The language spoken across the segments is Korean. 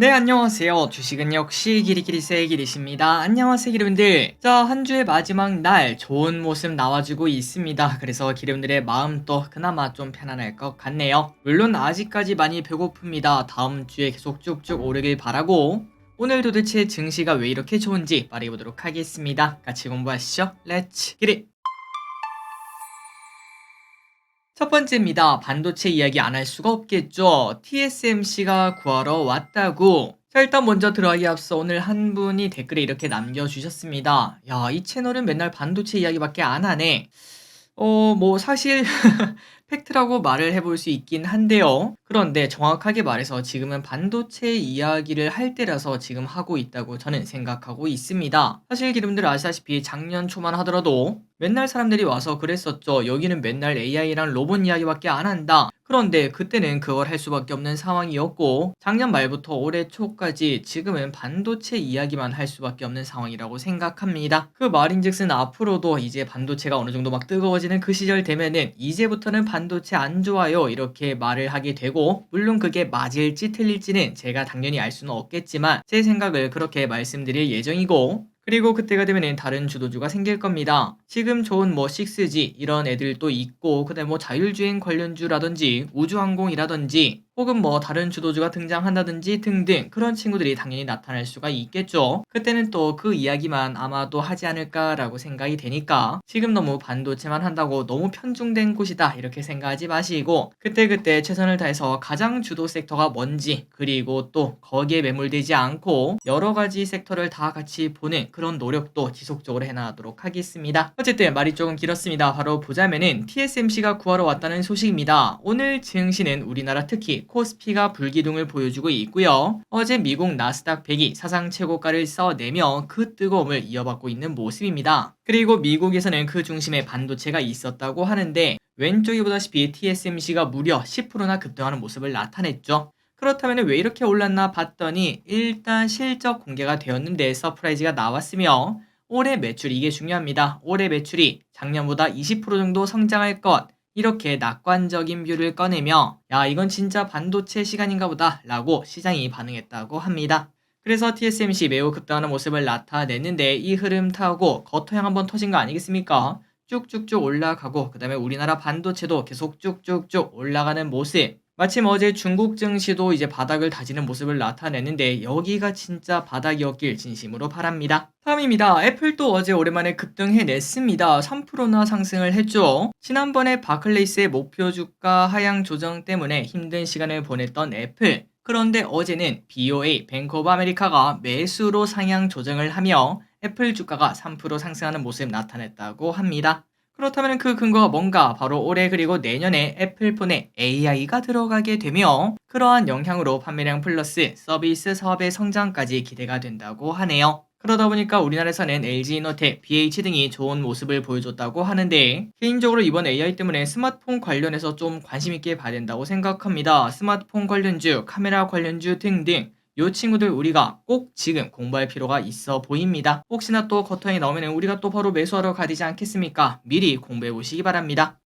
네, 안녕하세요. 주식은 역시 기리기리세의 기리십니다. 안녕하세요, 기름들. 자, 한 주의 마지막 날 좋은 모습 나와주고 있습니다. 그래서 기름들의 마음도 그나마 좀 편안할 것 같네요. 물론 아직까지 많이 배고픕니다. 다음 주에 계속 쭉쭉 오르길 바라고 오늘 도대체 증시가 왜 이렇게 좋은지 말해보도록 하겠습니다. 같이 공부하시죠. 렛츠 기릿! 첫 번째입니다. 반도체 이야기 안 할 수가 없겠죠. TSMC가 구하러 왔다고. 자, 일단 먼저 들어가기 앞서 오늘 한 분이 댓글에 이렇게 남겨주셨습니다. 야, 이 채널은 맨날 반도체 이야기밖에 안 하네. 뭐 사실 팩트라고 말을 해볼 수 있긴 한데요. 그런데 정확하게 말해서 지금은 반도체 이야기를 할 때라서 지금 하고 있다고 저는 생각하고 있습니다. 사실 기름들 아시다시피 작년 초만 하더라도 맨날 사람들이 와서 그랬었죠. 여기는 맨날 AI랑 로봇 이야기밖에 안 한다. 그런데 그때는 그걸 할 수밖에 없는 상황이었고 작년 말부터 올해 초까지 지금은 반도체 이야기만 할 수밖에 없는 상황이라고 생각합니다. 그 말인즉슨 앞으로도 이제 반도체가 어느 정도 막 뜨거워지는 그 시절 되면은 이제부터는 반도체 안 좋아요 이렇게 말을 하게 되고, 물론 그게 맞을지 틀릴지는 제가 당연히 알 수는 없겠지만 제 생각을 그렇게 말씀드릴 예정이고, 그리고 그때가 되면은 다른 주도주가 생길 겁니다. 지금 좋은 뭐 6G 이런 애들도 있고, 그다음에 뭐 자율주행 관련주라든지 우주항공이라든지 혹은 뭐 다른 주도주가 등장한다든지 등등 그런 친구들이 당연히 나타날 수가 있겠죠. 그때는 또 그 이야기만 아마도 하지 않을까라고 생각이 되니까 지금 너무 반도체만 한다고 너무 편중된 곳이다 이렇게 생각하지 마시고, 그때그때 최선을 다해서 가장 주도 섹터가 뭔지, 그리고 또 거기에 매몰되지 않고 여러 가지 섹터를 다 같이 보는 그런 노력도 지속적으로 해나가도록 하겠습니다. 어쨌든 말이 조금 길었습니다. 바로 보자면은 TSMC가 구하러 왔다는 소식입니다. 오늘 증시는 우리나라 특히 코스피가 불기둥을 보여주고 있고요. 어제 미국 나스닥 100이 사상 최고가를 써내며 그 뜨거움을 이어받고 있는 모습입니다. 그리고 미국에서는 그 중심에 반도체가 있었다고 하는데 왼쪽에 보다시피 TSMC가 무려 10%나 급등하는 모습을 나타냈죠. 그렇다면 왜 이렇게 올랐나 봤더니 일단 실적 공개가 되었는데 서프라이즈가 나왔으며 올해 매출, 이게 중요합니다. 올해 매출이 작년보다 20% 정도 성장할 것, 이렇게 낙관적인 뷰를 꺼내며 야, 이건 진짜 반도체 시간인가 보다 라고 시장이 반응했다고 합니다. 그래서 TSMC 매우 급등하는 모습을 나타냈는데 이 흐름 타고 거토형 한번 터진 거 아니겠습니까? 쭉쭉쭉 올라가고, 그 다음에 우리나라 반도체도 계속 쭉쭉쭉 올라가는 모습. 마침 어제 중국 증시도 이제 바닥을 다지는 모습을 나타내는데 여기가 진짜 바닥이었길 진심으로 바랍니다. 다음입니다. 애플도 어제 오랜만에 급등해냈습니다. 3%나 상승을 했죠. 지난번에 바클레이스의 목표 주가 하향 조정 때문에 힘든 시간을 보냈던 애플. 그런데 어제는 BOA, 뱅크 오브 아메리카가 매수로 상향 조정을 하며 애플 주가가 3% 상승하는 모습 나타냈다고 합니다. 그렇다면 그 근거가 뭔가, 바로 올해 그리고 내년에 애플폰에 AI가 들어가게 되며 그러한 영향으로 판매량 플러스 서비스 사업의 성장까지 기대가 된다고 하네요. 그러다 보니까 우리나라에서는 LG이노텍, BH 등이 좋은 모습을 보여줬다고 하는데, 개인적으로 이번 AI 때문에 스마트폰 관련해서 좀 관심 있게 봐야 된다고 생각합니다. 스마트폰 관련주, 카메라 관련주 등등 요 친구들 우리가 꼭 지금 공부할 필요가 있어 보입니다. 혹시나 또 겉터에 나오면 우리가 또 바로 매수하러 가야 되지 않겠습니까? 미리 공부해 보시기 바랍니다.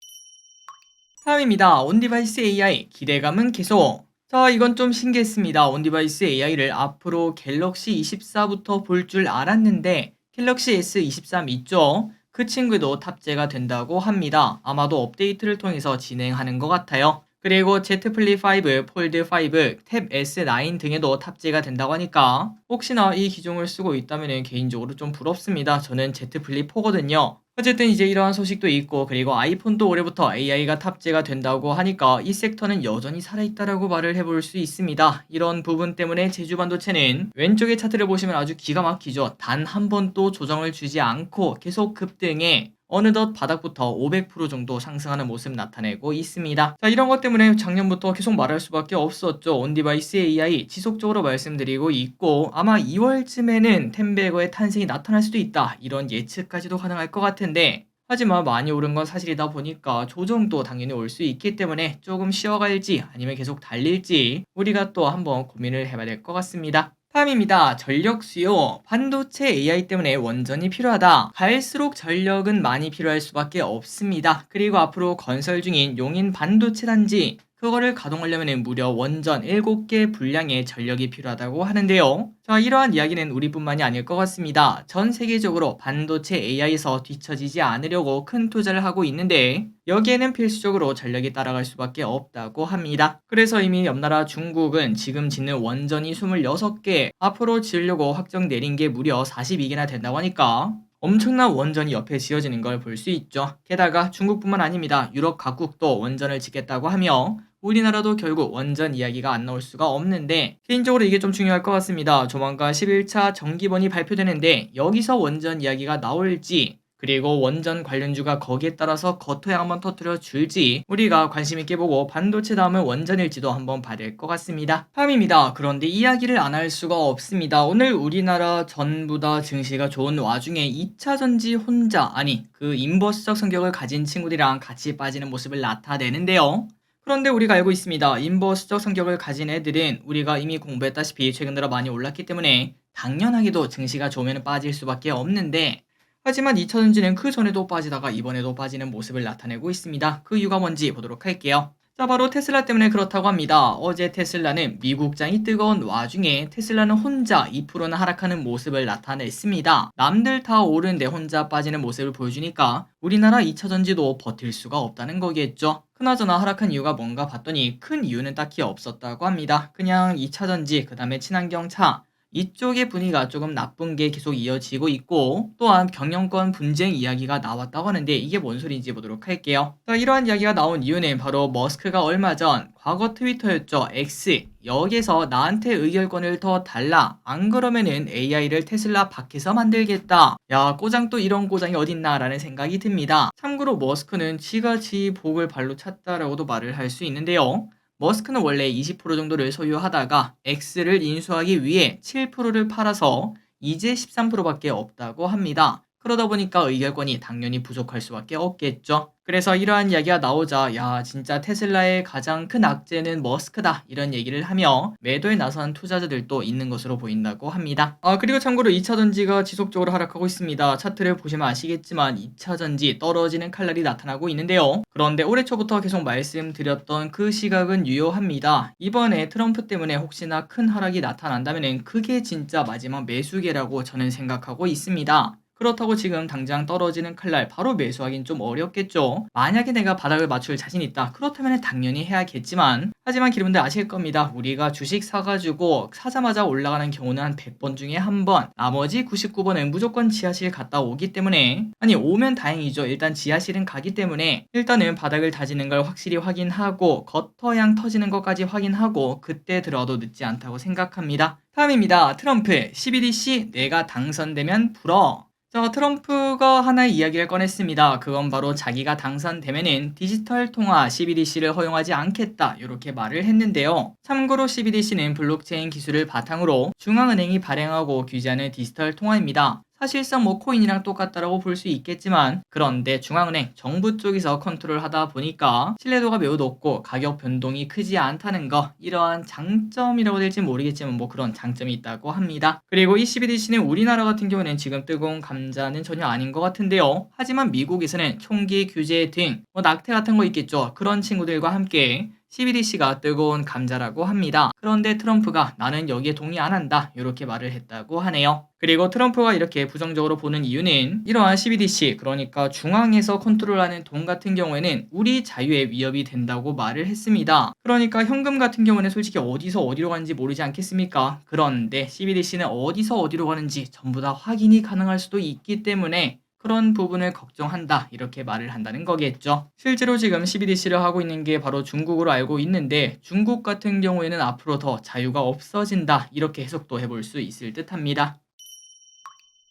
다음입니다. 온디바이스 AI 기대감은 계속. 자, 이건 좀 신기했습니다. 온디바이스 AI를 앞으로 갤럭시 24부터 볼 줄 알았는데 갤럭시 S23 있죠? 그 친구도 탑재가 된다고 합니다. 아마도 업데이트를 통해서 진행하는 것 같아요. 그리고 Z 플립 5, 폴드 5, 탭 S9 등에도 탑재가 된다고 하니까 혹시나 이 기종을 쓰고 있다면 개인적으로 좀 부럽습니다. 저는 Z 플립 4거든요. 어쨌든 이제 이러한 소식도 있고, 그리고 아이폰도 올해부터 AI가 탑재가 된다고 하니까 이 섹터는 여전히 살아있다라고 말을 해볼 수 있습니다. 이런 부분 때문에 제주반도체는 왼쪽의 차트를 보시면 아주 기가 막히죠. 단 한 번도 조정을 주지 않고 계속 급등해 어느덧 바닥부터 500% 정도 상승하는 모습 나타내고 있습니다. 자, 이런 것 때문에 작년부터 계속 말할 수밖에 없었죠. 온디바이스 AI 지속적으로 말씀드리고 있고, 아마 2월쯤에는 템베거의 탄생이 나타날 수도 있다, 이런 예측까지도 가능할 것 같은데, 하지만 많이 오른 건 사실이다 보니까 조정도 당연히 올 수 있기 때문에 조금 쉬어갈지 아니면 계속 달릴지 우리가 또 한번 고민을 해봐야 될 것 같습니다. 다음입니다. 전력 수요. 반도체 AI 때문에 원전이 필요하다. 갈수록 전력은 많이 필요할 수밖에 없습니다. 그리고 앞으로 건설 중인 용인 반도체 단지, 그 그거를 가동하려면 무려 원전 7개 분량의 전력이 필요하다고 하는데요. 자, 이러한 이야기는 우리뿐만이 아닐 것 같습니다. 전 세계적으로 반도체 AI에서 뒤처지지 않으려고 큰 투자를 하고 있는데 여기에는 필수적으로 전력이 따라갈 수밖에 없다고 합니다. 그래서 이미 옆나라 중국은 지금 짓는 원전이 26개, 앞으로 지으려고 확정 내린 게 무려 42개나 된다고 하니까 엄청난 원전이 옆에 지어지는 걸 볼 수 있죠. 게다가 중국뿐만 아닙니다. 유럽 각국도 원전을 짓겠다고 하며 우리나라도 결국 원전 이야기가 안 나올 수가 없는데 개인적으로 이게 좀 중요할 것 같습니다. 조만간 11차 정기본이 발표되는데 여기서 원전 이야기가 나올지 그리고 원전 관련주가 거기에 따라서 겉토양 한번 터뜨려 줄지 우리가 관심 있게 보고 반도체 다음은 원전일지도 한번 봐야 될 것 같습니다. 팜입니다. 그런데 이야기를 안 할 수가 없습니다. 오늘 우리나라 전부 다 증시가 좋은 와중에 2차 전지 혼자 그 인버스적 성격을 가진 친구들이랑 같이 빠지는 모습을 나타내는데요. 그런데 우리가 알고 있습니다. 인버스적 성격을 가진 애들은 우리가 이미 공부했다시피 최근 들어 많이 올랐기 때문에 당연하게도 증시가 좋으면 빠질 수밖에 없는데 하지만 2차전지는 그 전에도 빠지다가 이번에도 빠지는 모습을 나타내고 있습니다. 그 이유가 뭔지 보도록 할게요. 자, 바로 테슬라 때문에 그렇다고 합니다. 어제 테슬라는 미국장이 뜨거운 와중에 테슬라는 혼자 2%나 하락하는 모습을 나타냈습니다. 남들 다 오르는데 혼자 빠지는 모습을 보여주니까 우리나라 2차전지도 버틸 수가 없다는 거겠죠. 그나저나 하락한 이유가 뭔가 봤더니 큰 이유는 딱히 없었다고 합니다. 그냥 2차전지, 그 다음에 친환경차 이쪽의 분위기가 조금 나쁜 게 계속 이어지고 있고 또한 경영권 분쟁 이야기가 나왔다고 하는데 이게 뭔 소리인지 보도록 할게요. 자, 이러한 이야기가 나온 이유는 바로 머스크가 얼마 전 과거 트위터였죠. X 여기에서 나한테 의결권을 더 달라 안 그러면은 AI를 테슬라 밖에서 만들겠다. 야, 꼬장 또 이런 꼬장이 어딨나 라는 생각이 듭니다. 참고로 머스크는 지가 지 복을 발로 찼다라고도 말을 할 수 있는데요. 머스크는 원래 20% 정도를 소유하다가 X를 인수하기 위해 7%를 팔아서 이제 13%밖에 없다고 합니다. 그러다 보니까 의결권이 당연히 부족할 수밖에 없겠죠. 그래서 이러한 이야기가 나오자 야, 진짜 테슬라의 가장 큰 악재는 머스크다 이런 얘기를 하며 매도에 나선 투자자들도 있는 것으로 보인다고 합니다. 그리고 참고로 2차전지가 지속적으로 하락하고 있습니다. 차트를 보시면 아시겠지만 2차전지 떨어지는 칼날이 나타나고 있는데요. 그런데 올해 초부터 계속 말씀드렸던 그 시각은 유효합니다. 이번에 트럼프 때문에 혹시나 큰 하락이 나타난다면 그게 진짜 마지막 매수계라고 저는 생각하고 있습니다. 그렇다고 지금 당장 떨어지는 칼날 바로 매수하긴 좀 어렵겠죠. 만약에 내가 바닥을 맞출 자신 있다. 그렇다면 당연히 해야겠지만 하지만 여러분들 아실 겁니다. 우리가 주식 사가지고 사자마자 올라가는 경우는 한 100번 중에 한 번, 나머지 99번은 무조건 지하실 갔다 오기 때문에 오면 다행이죠. 일단 지하실은 가기 때문에 일단은 바닥을 다지는 걸 확실히 확인하고 겉터양 터지는 것까지 확인하고 그때 들어도 늦지 않다고 생각합니다. 다음입니다. 트럼프 12DC 내가 당선되면 불어. 자, 트럼프가 하나의 이야기를 꺼냈습니다. 그건 바로 자기가 당선되면은 디지털 통화 CBDC를 허용하지 않겠다 이렇게 말을 했는데요. 참고로 CBDC는 블록체인 기술을 바탕으로 중앙은행이 발행하고 규제하는 디지털 통화입니다. 사실상 코인이랑 똑같다라고 볼 수 있겠지만 그런데 중앙은행, 정부 쪽에서 컨트롤하다 보니까 신뢰도가 매우 높고 가격 변동이 크지 않다는 거 이러한 장점이라고 될지 모르겠지만 그런 장점이 있다고 합니다. 그리고 이 CBDC는 우리나라 같은 경우는 지금 뜨거운 감자는 전혀 아닌 것 같은데요. 하지만 미국에서는 총기 규제 등 낙태 같은 거 있겠죠. 그런 친구들과 함께 CBDC가 뜨거운 감자라고 합니다. 그런데 트럼프가 나는 여기에 동의 안 한다 이렇게 말을 했다고 하네요. 그리고 트럼프가 이렇게 부정적으로 보는 이유는 이러한 CBDC 그러니까 중앙에서 컨트롤하는 돈 같은 경우에는 우리 자유에 위협이 된다고 말을 했습니다. 그러니까 현금 같은 경우는 솔직히 어디서 어디로 가는지 모르지 않겠습니까? 그런데 CBDC는 어디서 어디로 가는지 전부 다 확인이 가능할 수도 있기 때문에 그런 부분을 걱정한다 이렇게 말을 한다는 거겠죠. 실제로 지금 CBDC를 하고 있는 게 바로 중국으로 알고 있는데 중국 같은 경우에는 앞으로 더 자유가 없어진다 이렇게 해석도 해볼 수 있을 듯 합니다.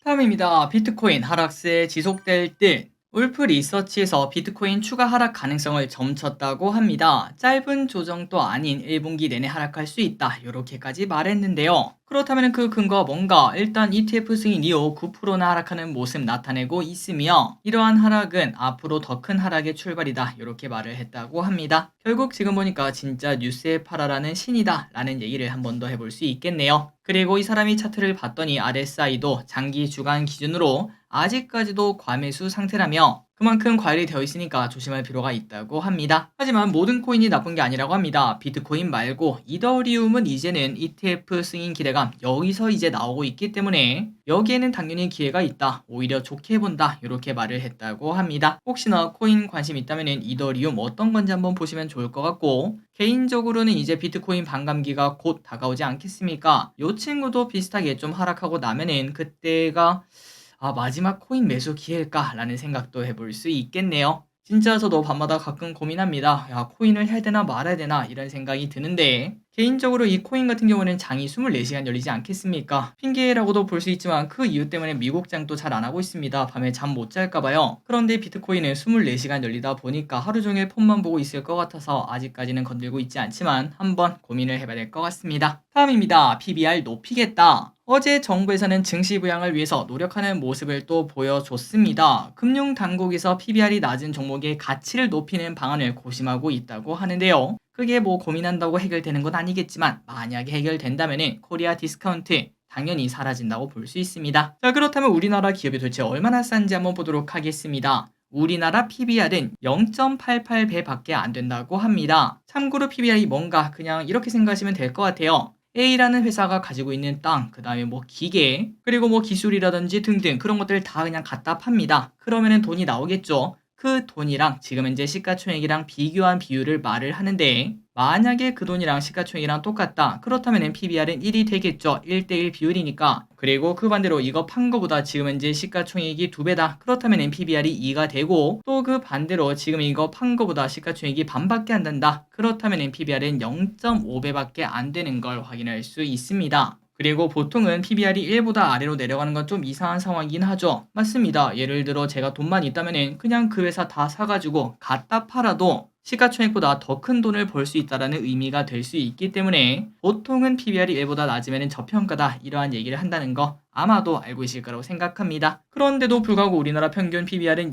다음입니다. 비트코인 하락세 지속될 듯. 울프 리서치에서 비트코인 추가 하락 가능성을 점쳤다고 합니다. 짧은 조정도 아닌 1분기 내내 하락할 수 있다. 이렇게까지 말했는데요. 그렇다면 그 근거가 뭔가? 일단 ETF 승인 이후 9%나 하락하는 모습 나타내고 있으며 이러한 하락은 앞으로 더 큰 하락의 출발이다. 이렇게 말을 했다고 합니다. 결국 지금 보니까 진짜 뉴스에 팔아라는 신이다 라는 얘기를 한 번 더 해볼 수 있겠네요. 그리고 이 사람이 차트를 봤더니 RSI도 장기 주간 기준으로 아직까지도 과매수 상태라며 그만큼 과열이 되어 있으니까 조심할 필요가 있다고 합니다. 하지만 모든 코인이 나쁜 게 아니라고 합니다. 비트코인 말고 이더리움은 이제는 ETF 승인 기대감 여기서 이제 나오고 있기 때문에 여기에는 당연히 기회가 있다. 오히려 좋게 본다. 이렇게 말을 했다고 합니다. 혹시나 코인 관심 있다면 이더리움 어떤 건지 한번 보시면 좋을 것 같고, 개인적으로는 이제 비트코인 반감기가 곧 다가오지 않겠습니까? 요 친구도 비슷하게 좀 하락하고 나면은 그때가 마지막 코인 매수 기회일까라는 생각도 해볼 수 있겠네요. 진짜 저도 밤마다 가끔 고민합니다. 야, 코인을 해야 되나 말아야 되나 이런 생각이 드는데, 개인적으로 이 코인 같은 경우는 장이 24시간 열리지 않겠습니까? 핑계라고도 볼 수 있지만 그 이유 때문에 미국 장도 잘 안 하고 있습니다. 밤에 잠 못 잘까 봐요. 그런데 비트코인은 24시간 열리다 보니까 하루 종일 폰만 보고 있을 것 같아서 아직까지는 건들고 있지 않지만 한번 고민을 해봐야 될 것 같습니다. 다음입니다. PBR 높이겠다. 어제 정부에서는 증시 부양을 위해서 노력하는 모습을 또 보여줬습니다. 금융당국에서 PBR이 낮은 종목의 가치를 높이는 방안을 고심하고 있다고 하는데요. 그게 뭐 고민한다고 해결되는 건 아니겠지만 만약에 해결된다면 코리아 디스카운트 당연히 사라진다고 볼 수 있습니다. 자, 그렇다면 우리나라 기업이 도대체 얼마나 싼지 한번 보도록 하겠습니다. 우리나라 PBR은 0.88배 밖에 안 된다고 합니다. 참고로 PBR이 뭔가 그냥 이렇게 생각하시면 될 것 같아요. A라는 회사가 가지고 있는 땅, 그 다음에 뭐 기계, 그리고 뭐 기술이라든지 등등 그런 것들을 다 그냥 갖다 팝니다. 그러면은 돈이 나오겠죠. 그 돈이랑 지금 현재 시가총액이랑 비교한 비율을 말을 하는데, 만약에 그 돈이랑 시가총액이랑 똑같다. 그렇다면 PBR은 1이 되겠죠. 1대1 비율이니까. 그리고 그 반대로 이거 판 거보다 지금 현재 시가총액이 2배다. 그렇다면 PBR이 2가 되고, 또 그 반대로 지금 이거 판 거보다 시가총액이 반밖에 안 된다. 그렇다면 PBR은 0.5배밖에 안 되는 걸 확인할 수 있습니다. 그리고 보통은 PBR이 1보다 아래로 내려가는 건 좀 이상한 상황이긴 하죠. 맞습니다. 예를 들어 제가 돈만 있다면 그냥 그 회사 다 사가지고 갖다 팔아도 시가총액보다 더 큰 돈을 벌 수 있다는 의미가 될 수 있기 때문에 보통은 PBR이 1보다 낮으면 저평가다 이러한 얘기를 한다는 거 아마도 알고 계실 거라고 생각합니다. 그런데도 불구하고 우리나라 평균 PBR은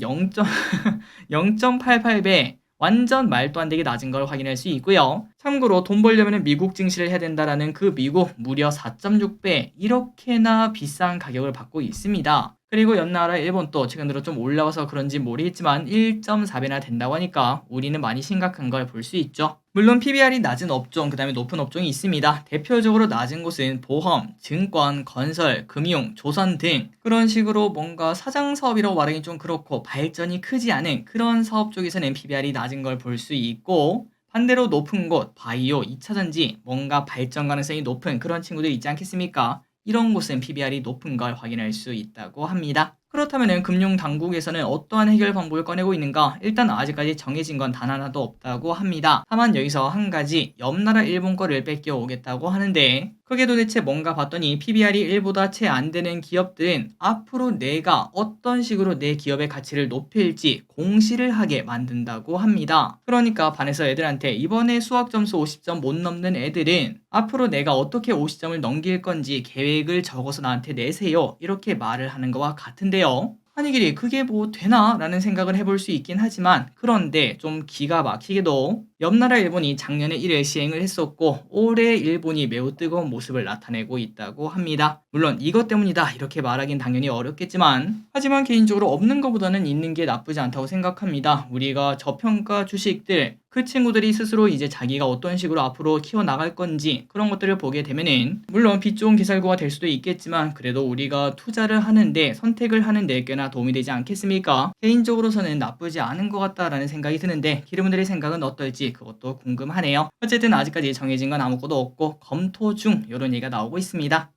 0.88배 완전 말도 안 되게 낮은 걸 확인할 수 있고요. 참고로 돈 벌려면 미국 증시를 해야 된다라는 그 미국 무려 4.6배 이렇게나 비싼 가격을 받고 있습니다. 그리고 연나라 일본도 최근 들어 좀 올라와서 그런지 모르겠지만 1.4배나 된다고 하니까 우리는 많이 심각한 걸 볼 수 있죠. 물론 PBR이 낮은 업종, 그 다음에 높은 업종이 있습니다. 대표적으로 낮은 곳은 보험, 증권, 건설, 금융, 조선 등 그런 식으로 뭔가 사장 사업이라고 말하기 좀 그렇고 발전이 크지 않은 그런 사업 쪽에서는 PBR이 낮은 걸 볼 수 있고, 반대로 높은 곳, 바이오, 2차전지, 뭔가 발전 가능성이 높은 그런 친구들 있지 않겠습니까? 이런 곳은 PBR이 높은 걸 확인할 수 있다고 합니다. 그렇다면 금융당국에서는 어떠한 해결 방법을 꺼내고 있는가? 일단 아직까지 정해진 건 단 하나도 없다고 합니다. 다만 여기서 한 가지 옆나라 일본 거를 뺏겨 오겠다고 하는데, 그게 도대체 뭔가 봤더니 PBR이 1보다 채 안 되는 기업들은 앞으로 내가 어떤 식으로 내 기업의 가치를 높일지 공시를 하게 만든다고 합니다. 그러니까 반에서 애들한테 이번에 수학 점수 50점 못 넘는 애들은 앞으로 내가 어떻게 50점을 넘길 건지 계획을 적어서 나한테 내세요. 이렇게 말을 하는 거와 같은데요. 아니 길이 그게 뭐 되나? 라는 생각을 해볼 수 있긴 하지만, 그런데 좀 기가 막히게도 옆나라 일본이 작년에 이를 시행을 했었고 올해 일본이 매우 뜨거운 모습을 나타내고 있다고 합니다. 물론 이것 때문이다 이렇게 말하긴 당연히 어렵겠지만, 하지만 개인적으로 없는 것보다는 있는 게 나쁘지 않다고 생각합니다. 우리가 저평가 주식들, 그 친구들이 스스로 이제 자기가 어떤 식으로 앞으로 키워나갈 건지 그런 것들을 보게 되면은, 물론 빛 좋은 기살구가 될 수도 있겠지만 그래도 우리가 투자를 하는데 선택을 하는데 꽤나 도움이 되지 않겠습니까? 개인적으로서는 나쁘지 않은 것 같다라는 생각이 드는데 기르분들의 생각은 어떨지 그것도 궁금하네요. 어쨌든 아직까지 정해진 건 아무것도 없고 검토 중 이런 얘기가 나오고 있습니다.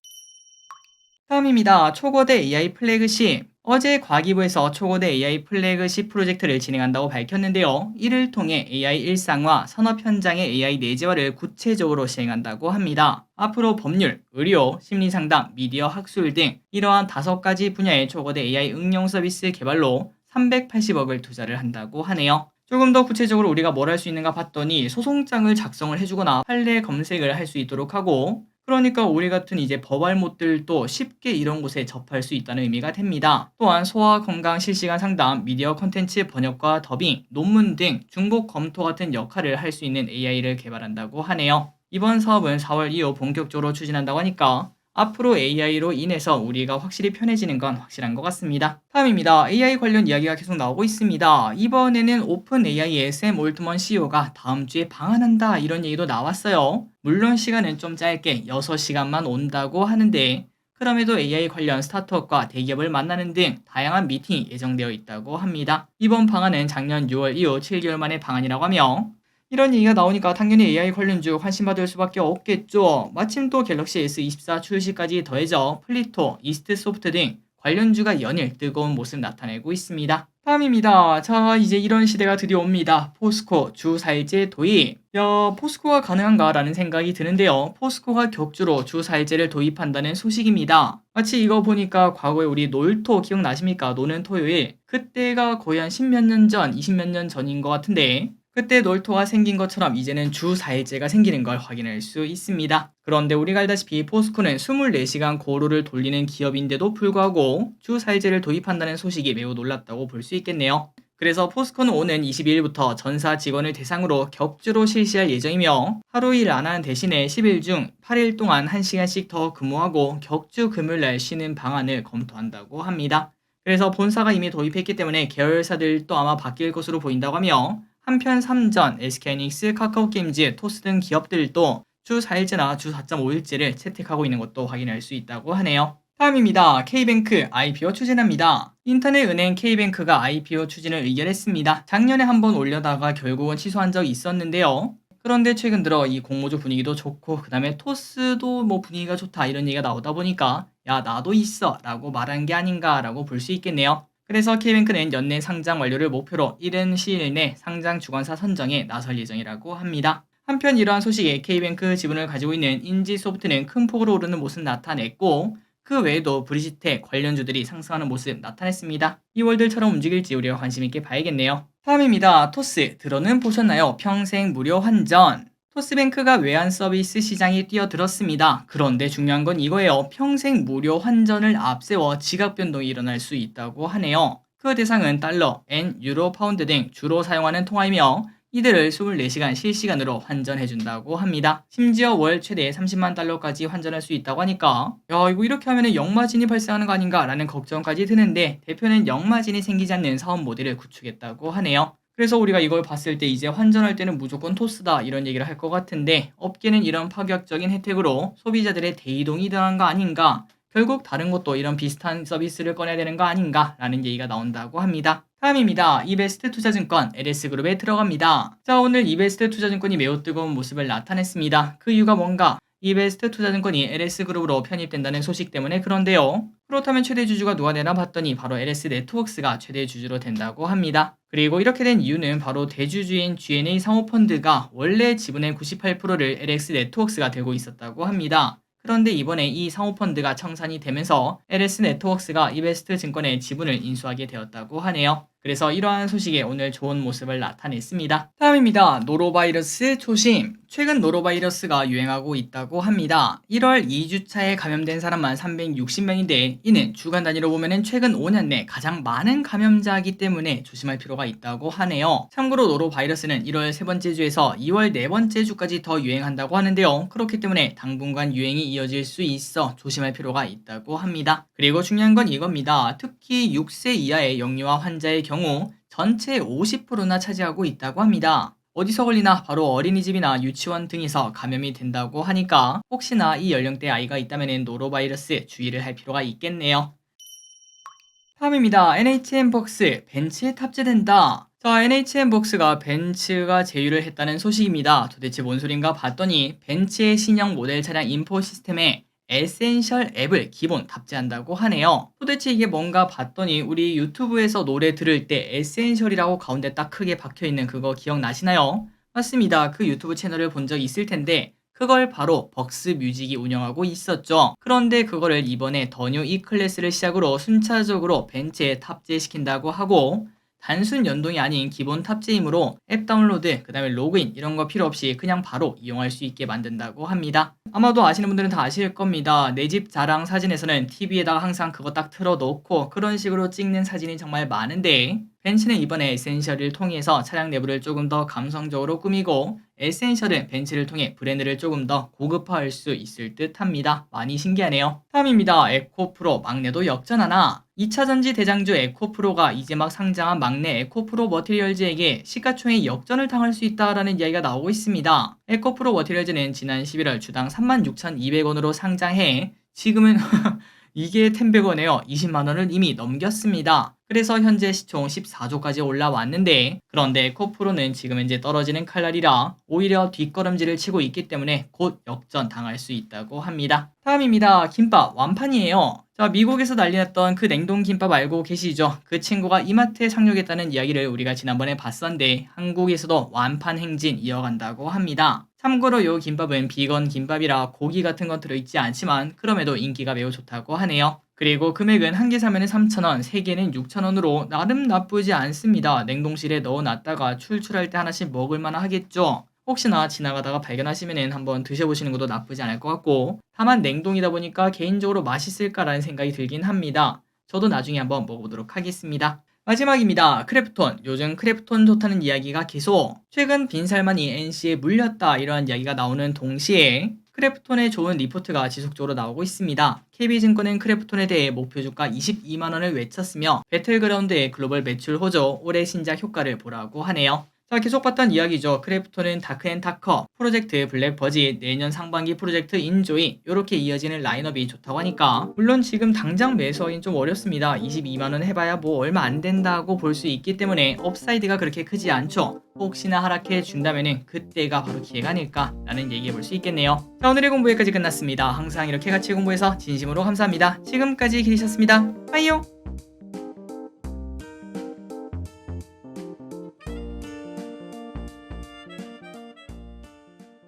다음입니다. 초거대 AI 플래그십. 어제 과기부에서 초거대 AI 플래그십 프로젝트를 진행한다고 밝혔는데요. 이를 통해 AI 일상화, 산업 현장의 AI 내재화를 구체적으로 시행한다고 합니다. 앞으로 법률, 의료, 심리상담, 미디어 학술 등 이러한 5가지 분야의 초거대 AI 응용 서비스 개발로 380억을 투자를 한다고 하네요. 조금 더 구체적으로 우리가 뭘 할 수 있는가 봤더니 소송장을 작성을 해주거나 판례 검색을 할 수 있도록 하고, 그러니까 우리 같은 이제 법알못들도 쉽게 이런 곳에 접할 수 있다는 의미가 됩니다. 또한 소아 건강 실시간 상담, 미디어 콘텐츠 번역과 더빙, 논문 등 중복 검토 같은 역할을 할 수 있는 AI를 개발한다고 하네요. 이번 사업은 4월 이후 본격적으로 추진한다고 하니까 앞으로 AI로 인해서 우리가 확실히 편해지는 건 확실한 것 같습니다. 다음입니다. AI 관련 이야기가 계속 나오고 있습니다. 이번에는 오픈 AI의 샘 올트먼 CEO가 다음 주에 방한한다 이런 얘기도 나왔어요. 물론 시간은 좀 짧게 6시간만 온다고 하는데 그럼에도 AI 관련 스타트업과 대기업을 만나는 등 다양한 미팅이 예정되어 있다고 합니다. 이번 방안은 작년 6월 이후 7개월 만의 방안이라고 하며 이런 얘기가 나오니까 당연히 AI 관련주 관심받을 수밖에 없겠죠. 마침 또 갤럭시 S24 출시까지 더해져 플리토, 이스트소프트 등 관련주가 연일 뜨거운 모습 나타내고 있습니다. 다음입니다. 자, 이제 이런 시대가 드디어 옵니다. 포스코 주 4일제 도입. 야, 포스코가 가능한가라는 생각이 드는데요. 포스코가 격주로 주 4일제를 도입한다는 소식입니다. 마치 이거 보니까 과거에 우리 놀토 기억나십니까? 노는 토요일. 그때가 거의 한 10몇 년 전, 20몇 년 전인 것 같은데 그때 놀토가 생긴 것처럼 이제는 주 4일제가 생기는 걸 확인할 수 있습니다. 그런데 우리가 알다시피 포스코는 24시간 고루를 돌리는 기업인데도 불구하고 주 4일제를 도입한다는 소식이 매우 놀랍다고 볼 수 있겠네요. 그래서 포스코는 오는 22일부터 전사 직원을 대상으로 격주로 실시할 예정이며 하루 일 안 하는 대신에 10일 중 8일 동안 1시간씩 더 근무하고 격주 금요일날 쉬는 방안을 검토한다고 합니다. 그래서 본사가 이미 도입했기 때문에 계열사들도 아마 바뀔 것으로 보인다고 하며 한편 삼전, SK하이닉스, 카카오게임즈, 토스 등 기업들도 주 4일제나 주 4.5일제를 채택하고 있는 것도 확인할 수 있다고 하네요. 다음입니다. K뱅크 IPO 추진합니다. 인터넷 은행 K뱅크가 IPO 추진을 의결했습니다. 작년에 한번 올려다가 결국은 취소한 적이 있었는데요. 그런데 최근 들어 이 공모주 분위기도 좋고 그 다음에 토스도 뭐 분위기가 좋다 이런 얘기가 나오다 보니까 야 나도 있어 라고 말한 게 아닌가 라고 볼 수 있겠네요. 그래서 K뱅크는 연내 상장 완료를 목표로 이른 시일 내 상장 주관사 선정에 나설 예정이라고 합니다. 한편 이러한 소식에 K뱅크 지분을 가지고 있는 인지소프트는 큰 폭으로 오르는 모습 나타냈고 그 외에도 브리짓텍 관련주들이 상승하는 모습 나타냈습니다. 이 월들처럼 움직일지 우리가 관심있게 봐야겠네요. 다음입니다. 토스 들어는 보셨나요? 평생 무료 환전. 토스뱅크가 외환 서비스 시장에 뛰어들었습니다. 그런데 중요한 건 이거예요. 평생 무료 환전을 앞세워 지각 변동이 일어날 수 있다고 하네요. 그 대상은 달러, 엔, 유로, 파운드 등 주로 사용하는 통화이며 이들을 24시간 실시간으로 환전해준다고 합니다. 심지어 월 최대 30만 달러까지 환전할 수 있다고 하니까 야 이거 이렇게 하면 역마진이 발생하는 거 아닌가 라는 걱정까지 드는데 대표는 역마진이 생기지 않는 사업 모델을 구축했다고 하네요. 그래서 우리가 이걸 봤을 때 이제 환전할 때는 무조건 토스다 이런 얘기를 할 것 같은데 업계는 이런 파격적인 혜택으로 소비자들의 대이동이 일어난 거 아닌가 결국 다른 곳도 이런 비슷한 서비스를 꺼내야 되는 거 아닌가 라는 얘기가 나온다고 합니다. 다음입니다. 이베스트 투자증권 LS그룹에 들어갑니다. 자 오늘 이베스트 투자증권이 매우 뜨거운 모습을 나타냈습니다. 그 이유가 뭔가? 이베스트 투자증권이 LS그룹으로 편입된다는 소식 때문에 그런데요. 그렇다면 최대 주주가 누가 되나 봤더니 바로 LS네트워크스가 최대 주주로 된다고 합니다. 그리고 이렇게 된 이유는 바로 대주주인 G&A 사모펀드가 원래 지분의 98%를 LS네트워크스가 들고 있었다고 합니다. 그런데 이번에 이 사모펀드가 청산이 되면서 LS네트워크스가 이베스트 증권의 지분을 인수하게 되었다고 하네요. 그래서 이러한 소식에 오늘 좋은 모습을 나타냈습니다. 다음입니다. 노로바이러스 조심. 최근 노로바이러스가 유행하고 있다고 합니다. 1월 2주차에 감염된 사람만 360명인데 이는 주간 단위로 보면 최근 5년 내 가장 많은 감염자이기 때문에 조심할 필요가 있다고 하네요. 참고로 노로바이러스는 1월 세 번째 주에서 2월 네 번째 주까지 더 유행한다고 하는데요. 그렇기 때문에 당분간 유행이 이어질 수 있어 조심할 필요가 있다고 합니다. 그리고 중요한 건 이겁니다. 특히 6세 이하의 영유아 환자의 경우 전체의 50%나 차지하고 있다고 합니다. 어디서 걸리나 바로 어린이집이나 유치원 등에서 감염이 된다고 하니까 혹시나 이 연령대 아이가 있다면 노로바이러스 주의를 할 필요가 있겠네요. 다음입니다. NHN벅스 벤츠에 탑재된다. 자, NHN벅스가 벤츠가 제휴를 했다는 소식입니다. 도대체 뭔 소린가 봤더니 벤츠의 신형 모델 차량 인포 시스템에 에센셜 앱을 기본 탑재한다고 하네요. 도대체 이게 뭔가 봤더니 우리 유튜브에서 노래 들을 때 에센셜이라고 가운데 딱 크게 박혀있는 그거 기억나시나요? 맞습니다. 그 유튜브 채널을 본 적 있을 텐데 그걸 바로 벅스 뮤직이 운영하고 있었죠. 그런데 그거를 이번에 더 뉴 E클래스를 시작으로 순차적으로 벤츠에 탑재시킨다고 하고 단순 연동이 아닌 기본 탑재이므로 앱 다운로드, 그 다음에 로그인 이런 거 필요 없이 그냥 바로 이용할 수 있게 만든다고 합니다. 아마도 아시는 분들은 다 아실 겁니다. 내 집 자랑 사진에서는 TV에다가 항상 그거 딱 틀어놓고 그런 식으로 찍는 사진이 정말 많은데 벤츠는 이번에 에센셜을 통해서 차량 내부를 조금 더 감성적으로 꾸미고 에센셜은 벤츠를 통해 브랜드를 조금 더 고급화할 수 있을 듯 합니다. 많이 신기하네요. 다음입니다. 에코프로 막내도 역전하나? 2차 전지 대장주 에코프로가 이제 막 상장한 막내 에코프로 머티리얼즈에게 시가총액 역전을 당할 수 있다라는 이야기가 나오고 있습니다. 에코프로 머티리얼즈는 지난 11월 주당 36,200원으로 상장해 지금은 이게 10백원에요. 20만원을 이미 넘겼습니다. 그래서 현재 시총 14조까지 올라왔는데 그런데 에코프로는 지금 현재 떨어지는 칼날이라 오히려 뒷걸음질을 치고 있기 때문에 곧 역전 당할 수 있다고 합니다. 다음입니다. 김밥 완판이에요. 자, 미국에서 난리났던 그 냉동 김밥 알고 계시죠? 그 친구가 이마트에 상륙했다는 이야기를 우리가 지난번에 봤었는데 한국에서도 완판 행진 이어간다고 합니다. 참고로 요 김밥은 비건 김밥이라 고기 같은 건 들어있지 않지만 그럼에도 인기가 매우 좋다고 하네요. 그리고 금액은 한 개 사면은 3,000원, 세 개는 6,000원으로 나름 나쁘지 않습니다. 냉동실에 넣어놨다가 출출할 때 하나씩 먹을만 하겠죠. 혹시나 지나가다가 발견하시면 한번 드셔보시는 것도 나쁘지 않을 것 같고 다만 냉동이다 보니까 개인적으로 맛있을까라는 생각이 들긴 합니다. 저도 나중에 한번 먹어보도록 하겠습니다. 마지막입니다. 크래프톤. 요즘 크래프톤 좋다는 이야기가 계속 최근 빈살만이 NC에 물렸다 이러한 이야기가 나오는 동시에 크래프톤의 좋은 리포트가 지속적으로 나오고 있습니다. KB증권은 크래프톤에 대해 목표주가 22만원을 외쳤으며 배틀그라운드의 글로벌 매출 호조, 올해 신작 효과를 보라고 하네요. 자, 계속 봤던 이야기죠. 크래프톤은 다크앤다커, 프로젝트 블랙버짓, 내년 상반기 프로젝트 인조이 이렇게 이어지는 라인업이 좋다고 하니까 물론 지금 당장 매수하기는 좀 어렵습니다. 22만원 해봐야 뭐 얼마 안 된다고 볼 수 있기 때문에 업사이드가 그렇게 크지 않죠. 혹시나 하락해 준다면은 그때가 바로 기회가 아닐까 라는 얘기해 볼 수 있겠네요. 자, 오늘의 공부 여기까지 끝났습니다. 항상 이렇게 같이 공부해서 진심으로 감사합니다. 지금까지 기리셨습니다. 빠이요.